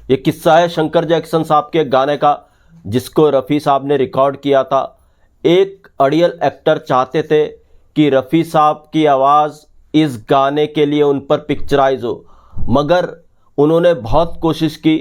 ये किस्सा है शंकर जैक्सन साहब के गाने का, जिसको रफ़ी साहब ने रिकॉर्ड किया था। एक अड़ियल एक्टर चाहते थे कि रफ़ी साहब की आवाज़ इस गाने के लिए उन पर पिक्चराइज हो, मगर उन्होंने बहुत कोशिश की,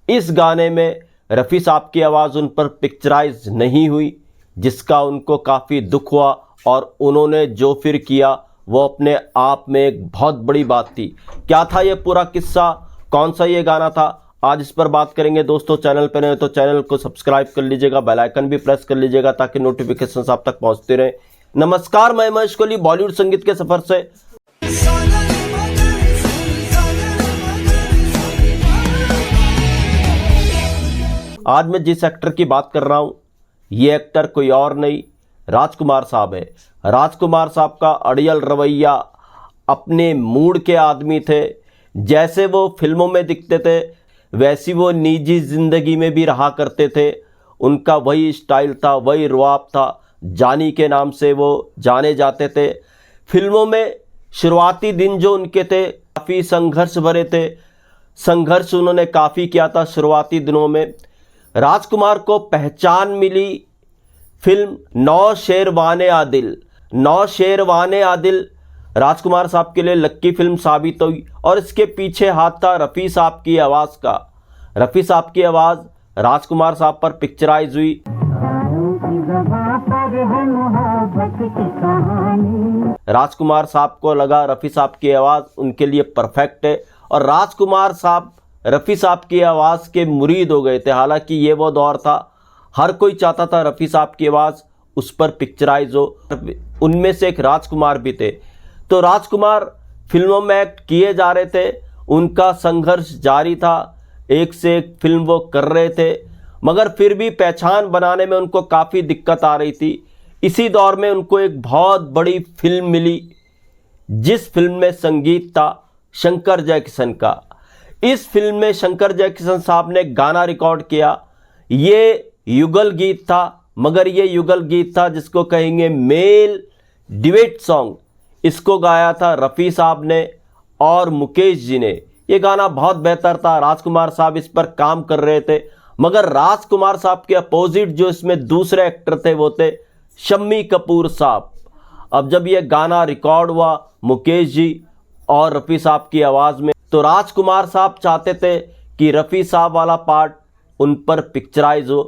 इस गाने में रफ़ी साहब की आवाज़ उन पर पिक्चराइज नहीं हुई, जिसका उनको काफ़ी दुख हुआ और उन्होंने जो फिर किया वो अपने आप में एक बहुत बड़ी बात थी। क्या था ये पूरा किस्सा, कौन सा ये गाना था, आज इस पर बात करेंगे। दोस्तों चैनल पर नए तो चैनल को सब्सक्राइब कर लीजिएगा, बेल आइकन भी प्रेस कर लीजिएगा ताकि नोटिफिकेशन आप तक पहुंचते रहे। नमस्कार, मैं महेश कोहली बॉलीवुड संगीत के सफर से। आज मैं जिस एक्टर की बात कर रहा हूं, ये एक्टर कोई और नहीं राजकुमार साहब है। राजकुमार साहब का अड़ियल रवैया, अपने मूड के आदमी थे। जैसे वो फिल्मों में दिखते थे वैसी वो निजी जिंदगी में भी रहा करते थे। उनका वही स्टाइल था, वही रुआब था, जानी के नाम से वो जाने जाते थे। फिल्मों में शुरुआती दिन जो उनके थे काफ़ी संघर्ष भरे थे। संघर्ष उन्होंने काफ़ी किया था शुरुआती दिनों में। राजकुमार को पहचान मिली फिल्म नौ शेरवाने आदिल। नौ शेरवाने आदिल राजकुमार साहब के लिए लक्की फिल्म साबित हुई और इसके पीछे हाथ था रफ़ी साहब की आवाज़ का। रफ़ी साहब की आवाज़ राजकुमार साहब पर पिक्चराइज हुई। राजकुमार साहब को लगा रफ़ी साहब की आवाज़ उनके लिए परफेक्ट है और राजकुमार साहब रफ़ी साहब की आवाज़ के मुरीद हो गए थे। हालांकि ये वो दौर था, हर कोई चाहता था रफ़ी साहब की आवाज़ उस पर पिक्चराइज हो, उनमें से एक राजकुमार भी थे। तो राजकुमार फिल्मों में एक्ट किए जा रहे थे, उनका संघर्ष जारी था, एक से एक फिल्म वो कर रहे थे, मगर फिर भी पहचान बनाने में उनको काफ़ी दिक्कत आ रही थी। इसी दौर में उनको एक बहुत बड़ी फिल्म मिली, जिस फिल्म में संगीत था शंकर जयकिशन का। इस फिल्म में शंकर जयकिशन साहब ने गाना रिकॉर्ड किया। ये युगल गीत था, मगर ये युगल गीत था जिसको कहेंगे मेल डिबेट सॉन्ग। इसको गाया था रफ़ी साहब ने और मुकेश जी ने। ये गाना बहुत बेहतर था, राजकुमार साहब इस पर काम कर रहे थे, मगर राजकुमार साहब के अपोजिट जो इसमें दूसरे एक्टर थे वो थे शम्मी कपूर साहब। अब जब ये गाना रिकॉर्ड हुआ मुकेश जी और रफ़ी साहब की आवाज़ में, तो राजकुमार साहब चाहते थे कि रफ़ी साहब वाला पार्ट उन पर पिक्चराइज हो।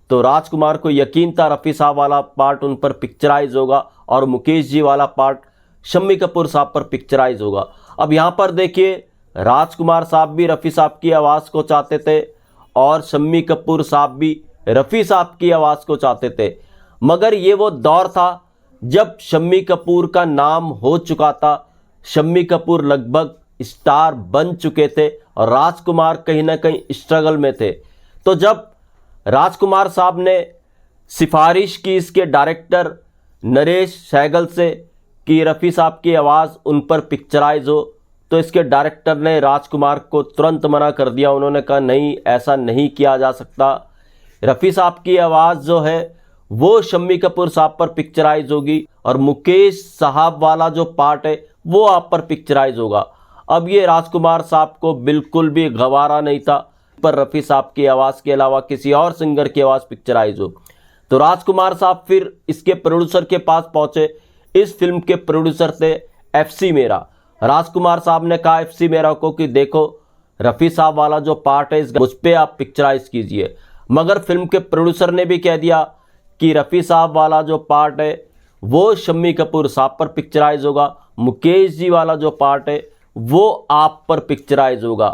तो राजकुमार को यकीन था रफ़ी साहब वाला पार्ट उन पर पिक्चराइज होगा और मुकेश जी वाला पार्ट शम्मी कपूर साहब पर पिक्चराइज होगा। अब यहाँ पर देखिए, राजकुमार साहब भी रफ़ी साहब की आवाज़ को चाहते थे और शम्मी कपूर साहब भी रफ़ी साहब की आवाज़ को चाहते थे, मगर ये वो दौर था जब शम्मी कपूर का नाम हो चुका था। शम्मी कपूर लगभग स्टार बन चुके थे और राजकुमार कहीं ना कहीं स्ट्रगल में थे। तो जब राजकुमार साहब ने सिफारिश की इसके डायरेक्टर नरेश सहगल से कि रफ़ी साहब की आवाज़ उन पर पिक्चराइज हो, तो इसके डायरेक्टर ने राजकुमार को तुरंत मना कर दिया। उन्होंने कहा नहीं, ऐसा नहीं किया जा सकता। रफ़ी साहब की आवाज़ जो है वो शम्मी कपूर साहब पर पिक्चराइज होगी और मुकेश साहब वाला जो पार्ट है वो आप पर पिक्चराइज होगा। अब ये राजकुमार साहब को बिल्कुल भी गवारा नहीं था पर रफ़ी साहब की आवाज़ के अलावा किसी और सिंगर की आवाज़ पिक्चराइज हो। तो राजकुमार साहब फिर इसके प्रोड्यूसर के पास पहुंचे। इस फिल्म के प्रोड्यूसर थे FC मेरा। राजकुमार साहब ने कहा FC मेरा को कि देखो रफ़ी साहब वाला जो पार्ट है इस मुझ पे आप पिक्चराइज कीजिए, मगर फिल्म के प्रोड्यूसर ने भी कह दिया कि रफ़ी साहब वाला जो पार्ट है वो शम्मी कपूर साहब पर पिक्चराइज होगा, मुकेश जी वाला जो पार्ट है वो आप पर पिक्चराइज होगा।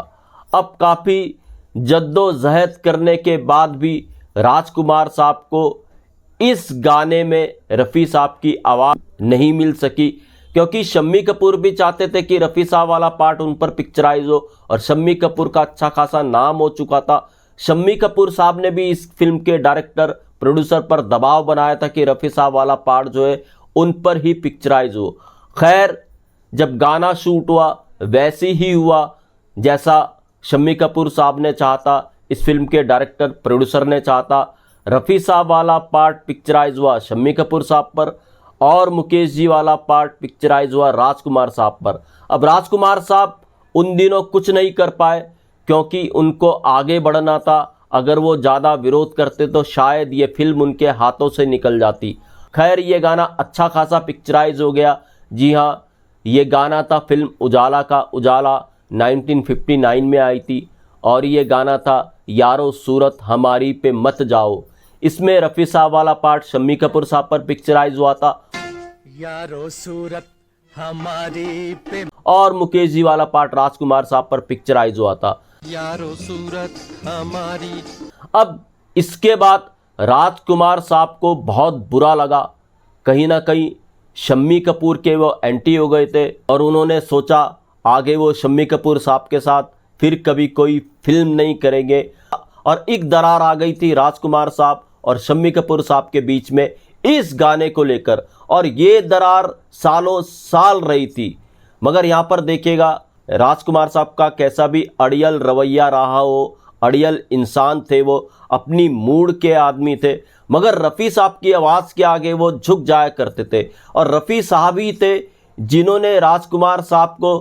अब काफ़ी जद्दोजहद करने के बाद भी राजकुमार साहब को इस गाने में रफ़ी साहब की आवाज़ नहीं मिल सकी, क्योंकि शम्मी कपूर भी चाहते थे कि रफ़ी साहब वाला पार्ट उन पर पिक्चराइज हो और शम्मी कपूर का अच्छा खासा नाम हो चुका था। शम्मी कपूर साहब ने भी इस फिल्म के डायरेक्टर प्रोड्यूसर पर दबाव बनाया था कि रफ़ी साहब वाला पार्ट जो है उन पर ही पिक्चराइज हो। खैर, जब गाना शूट हुआ वैसे ही हुआ जैसा शम्मी कपूर साहब ने चाहता, इस फिल्म के डायरेक्टर प्रोड्यूसर ने चाहता। रफ़ी साहब वाला पार्ट पिक्चराइज हुआ शम्मी कपूर साहब पर और मुकेश जी वाला पार्ट पिक्चराइज हुआ राजकुमार साहब पर। अब राजकुमार साहब उन दिनों कुछ नहीं कर पाए क्योंकि उनको आगे बढ़ना था। अगर वो ज़्यादा विरोध करते तो शायद ये फिल्म उनके हाथों से निकल जाती। खैर, ये गाना अच्छा खासा पिक्चराइज हो गया। जी हाँ, ये गाना था फिल्म उजाला का। उजाला 1959 में आई थी और ये गाना था यारो सूरत हमारी पे मत जाओ। इसमें रफ़ी साहब वाला पार्ट शम्मी कपूर साहब पर पिक्चराइज हुआ था, यारो सूरत हमारी पे, और मुकेश जी वाला पार्ट राजकुमार साहब पर पिक्चराइज हुआ था। यारो सूरत हमारी। अब इसके बाद राजकुमार साहब को बहुत बुरा लगा, कहीं ना कहीं शम्मी कपूर के वो एंटी हो गए थे और उन्होंने सोचा आगे वो शम्मी कपूर साहब के साथ फिर कभी कोई फिल्म नहीं करेंगे। और एक दरार आ गई थी राजकुमार साहब और शम्मी कपूर साहब के बीच में इस गाने को लेकर, और ये दरार सालों साल रही थी। मगर यहाँ पर देखिएगा राजकुमार साहब का कैसा भी अड़ियल रवैया रहा हो, अड़ियल इंसान थे, वो अपनी मूड के आदमी थे, मगर रफ़ी साहब की आवाज़ के आगे वो झुक जाया करते थे। और रफ़ी साहब ही थे जिन्होंने राजकुमार साहब को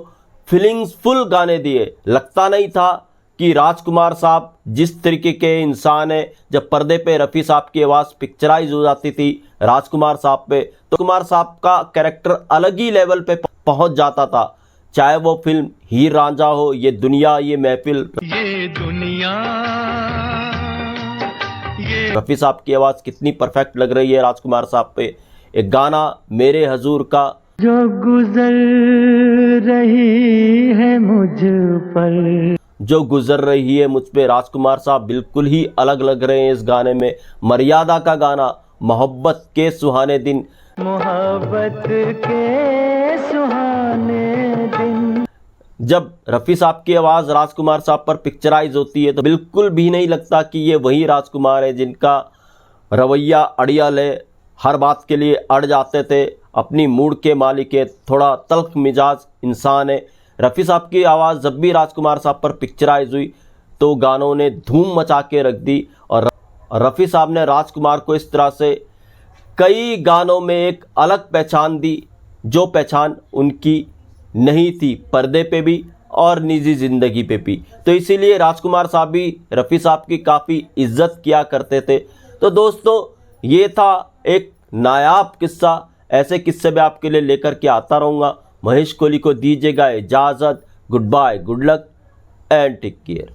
फीलिंग्स फुल गाने दिए। लगता नहीं था कि राजकुमार साहब जिस तरीके के इंसान है, जब पर्दे पे रफ़ी साहब की आवाज़ पिक्चराइज हो जाती थी राजकुमार साहब पे, तो कुमार साहब का कैरेक्टर अलग ही लेवल पे पहुंच जाता था। चाहे वो फिल्म हीर रांझा हो, ये दुनिया, ये महफिल, ये दुनिया, ये रफ़ी साहब की आवाज़ कितनी परफेक्ट लग रही है राजकुमार साहब पे। एक गाना मेरे हजूर का, जो गुजर रही है मुझ पर, जो गुजर रही है मुझ पे, राजकुमार साहब बिल्कुल ही अलग लग रहे हैं इस गाने में। मर्यादा का गाना, मोहब्बत के सुहाने दिन, मोहब्बत के सुहाने दिन। जब रफ़ी साहब की आवाज़ राजकुमार साहब पर पिक्चराइज होती है तो बिल्कुल भी नहीं लगता कि ये वही राजकुमार है जिनका रवैया अड़ियल है, हर बात के लिए अड़ जाते थे, अपनी मूड के मालिक है, थोड़ा तल्ख मिजाज इंसान है। रफ़ी साहब की आवाज़ जब भी राजकुमार साहब पर पिक्चराइज हुई तो गानों ने धूम मचा के रख दी। और रफ़ी साहब ने राजकुमार को इस तरह से कई गानों में एक अलग पहचान दी, जो पहचान उनकी नहीं थी पर्दे पे भी और निजी ज़िंदगी पे भी। तो इसीलिए राजकुमार साहब भी रफ़ी साहब की काफ़ी इज्जत किया करते थे। तो दोस्तों, ये था एक नायाब किस्सा। ऐसे किस्से मैं आपके लिए लेकर के आता रहूँगा। महेश कोहली को दीजिएगा इजाज़त। Good bye, good luck and take care.